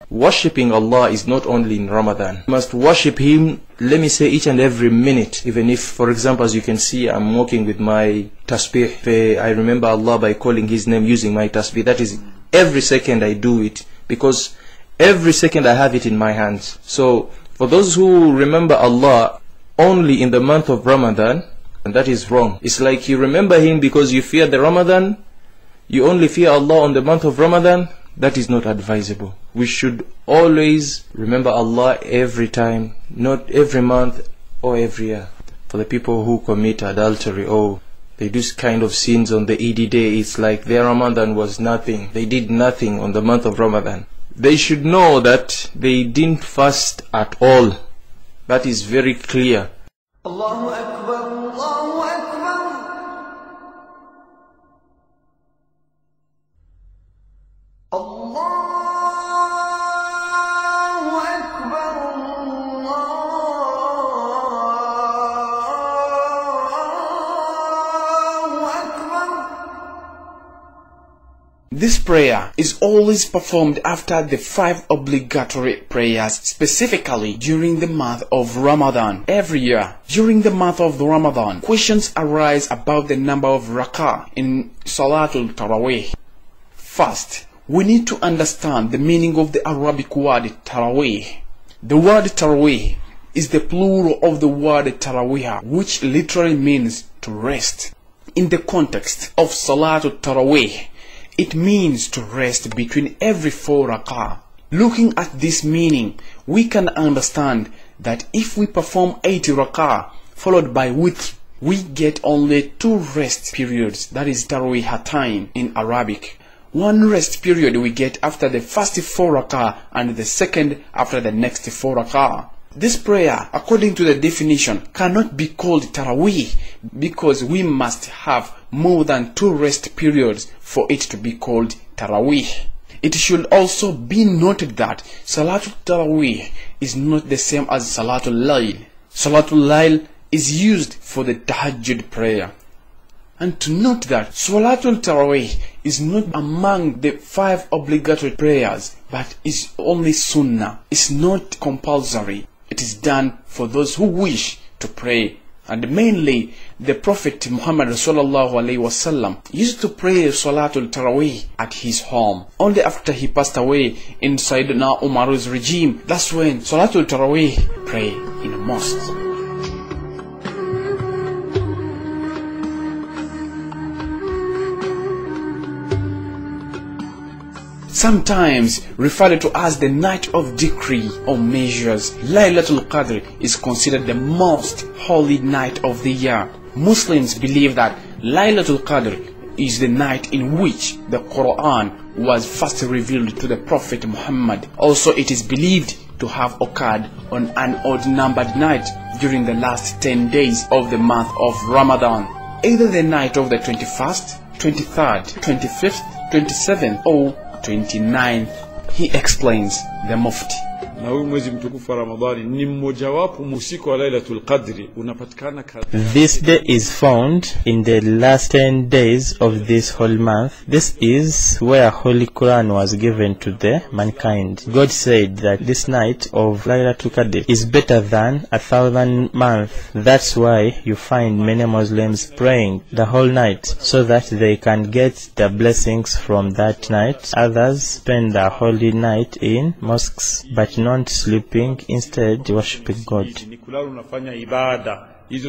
Worshipping Allah is not only in Ramadan. You must worship Him, let me say, each and every minute. Even if, for example, as you can see, I'm walking with my tasbih. I remember Allah by calling His name using my tasbih. That is, every second I do it, because every second I have it in my hands. So, for those who remember Allah only in the month of Ramadan, and that is wrong. It's like you remember Him because you fear the Ramadan, you only fear Allah on the month of Ramadan. That is not advisable. We should always remember Allah every time, not every month or every year. For the people who commit adultery or they do kind of sins on the Eid day, it's like their Ramadan was nothing. They did nothing on the month of Ramadan. They should know that they didn't fast at all. That is very clear. Allahu Akbar, Allahu Akbar. Allahu Akbar, Allahu Akbar. This prayer is always performed after the 5 obligatory prayers, specifically during the month of Ramadan. Every year, during the month of Ramadan, questions arise about the number of rak'ah in Salatul Taraweeh. First, we need to understand the meaning of the Arabic word Taraweeh. The word Taraweeh is the plural of the word Tarawih, which literally means to rest. In the context of Salatul Taraweeh, it means to rest between every 4 rak'ah. Looking at this meaning, we can understand that if we perform 80 rak'ah followed by witr, we get only 2 rest periods, that is Tarawih time in Arabic. 1 rest period we get after the first 4 rak'ah and the second after the next 4 rak'ah. This prayer, according to the definition, cannot be called Taraweeh because we must have more than 2 rest periods for it to be called Taraweeh. It should also be noted that Salatul Taraweeh is not the same as Salatul Layl. Salatul Layl is used for the Tahajjud prayer. And to note that Salatul Taraweeh is not among the 5 obligatory prayers, but is only sunnah. It's not compulsory. It is done for those who wish to pray. And mainly, the Prophet Muhammad sallallahu alaihi wasallam used to pray Salatul Taraweeh at his home. Only after he passed away in Sayyidina Umar's regime, that's when Salatul Taraweeh pray in a mosque. Sometimes referred to as the night of decree or measures, Laylatul Qadr is considered the most holy night of the year. Muslims believe that Laylatul Qadr is the night in which the Quran was first revealed to the Prophet Muhammad. Also, it is believed to have occurred on an odd-numbered night during the last 10 days of the month of Ramadan, either the night of the 21st, 23rd, 25th, 27th, or 29th. He explains the Mufti. This day is found in the last 10 days of this whole month. This is where Holy Quran was given to the mankind. God said that this night of Laylatul Qadr is better than 1,000 months. That's why you find many Muslims praying the whole night so that they can get the blessings from that night. Others spend the holy night in mosques but not sleeping, instead worshiping God. Hizo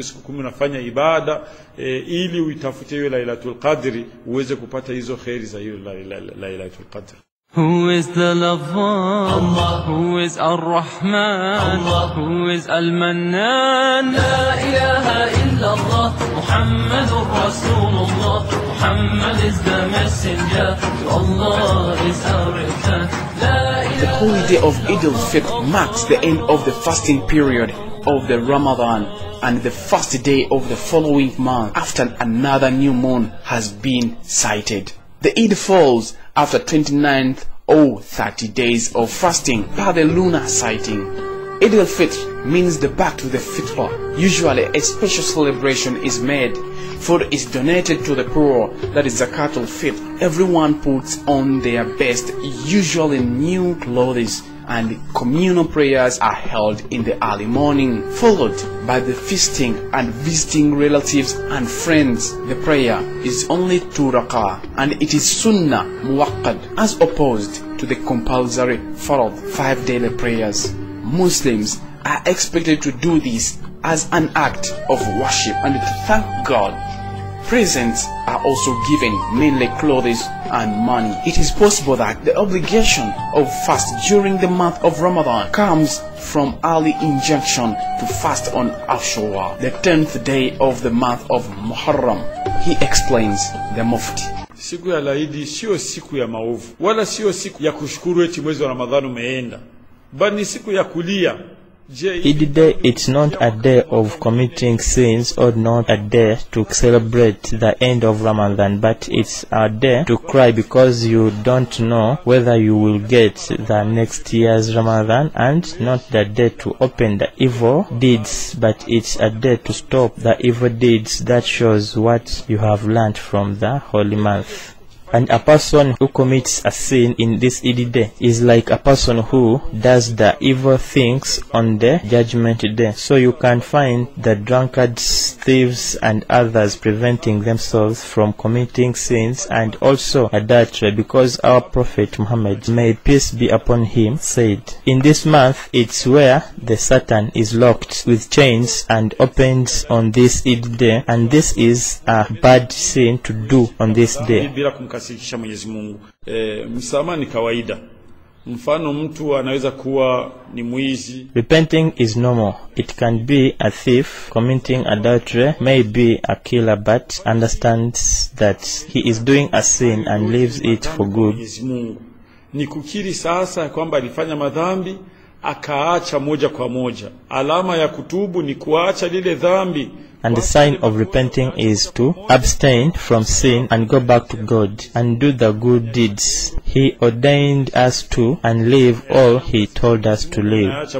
siku 10 unafanya ibada ili uitafute hiyo Lailatul Qadri uweze kupata hizo khairi za hiyo Lailatul Qadr. Who is the lover? Allah. Who is Ar-Rahman? Allah. Who is Al-Mannan? La ilaha illallah. Muhammadur Rasulullah. Muhammad is the messenger. To Allah is our return. The holy day of Eid al-Fitr marks the end of the fasting period of the Ramadan and the first day of the following month after another new moon has been sighted. The Eid falls after 29th or 30 days of fasting per the lunar sighting. Eid al-Fitr means the back to the fitrah. Usually a special celebration is made. Food is donated to the poor, that is zakat al-fitr. Everyone puts on their best, usually new clothes, and communal prayers are held in the early morning, followed by the feasting and visiting relatives and friends. The prayer is only 2 rak'ah and it is sunnah muwaqqad as opposed to the compulsory farad 5 daily prayers. Muslims are expected to do this as an act of worship and to thank God. Presents are also given, mainly clothes and money. It is possible that the obligation of fast during the month of Ramadan comes from early injunction to fast on Ashura, the 10th day of the month of Muharram. He explains the Mufti. Siku ya laidi sio siku ya maovu, wala sio siku ya kushukuru eti mwezi wa Ramadhani umeenda, bali ni siku ya kulia. Eid day, it's not a day of committing sins or not a day to celebrate the end of Ramadan, but it's a day to cry because you don't know whether you will get the next year's Ramadan, and not the day to open the evil deeds, but it's a day to stop the evil deeds. That shows what you have learned from the holy month. And a person who commits a sin in this Eid day is like a person who does the evil things on the judgment day. So you can find the drunkards, thieves and others preventing themselves from committing sins and also adultery, because our Prophet Muhammad, may peace be upon him, said, in this month it's where the Satan is locked with chains and opens on this Eid day, and this is a bad sin to do on this day. Sikisha Mwenyezi Mungu. Msamaha ni kawaida. Mfano mtu anaweza kuwa ni mwizi. Repenting is normal. It can be a thief committing adultery, may be a killer, but understands that he is doing a sin and leaves it for good. Mwenyezi Mungu ni kukiri sasa kwamba alifanya madhambi akaacha moja kwa moja. Alama ya kutubu ni kuacha lile dhambi. And the sign of repenting is to abstain from sin and go back to God and do the good deeds He ordained us to, and live all He told us to live.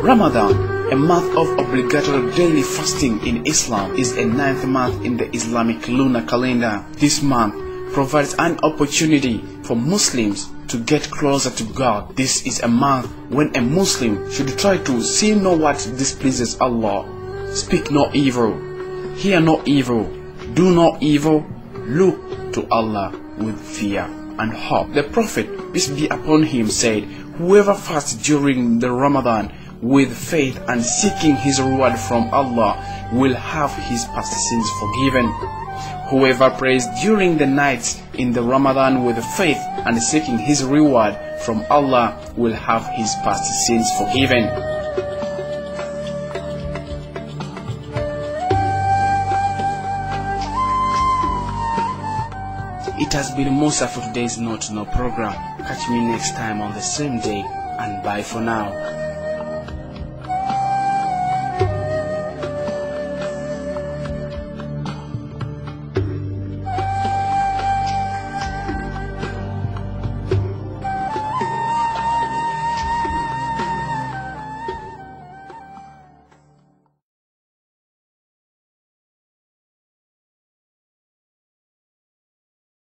Ramadan, a month of obligatory daily fasting in Islam, is a 9th month in the Islamic lunar calendar. This month provides an opportunity for Muslims to get closer to God. This is a month when a Muslim should try to see no what displeases Allah, speak no evil, hear no evil, do no evil, look to Allah with fear and hope. The Prophet, peace be upon him, said, whoever fasts during the Ramadan with faith and seeking his reward from Allah will have his past sins forgiven. Whoever prays during the nights in the Ramadan with faith and seeking his reward from Allah will have his past sins forgiven. It has been Musa for today's Note No program. Catch me next time on the same day, and bye for now.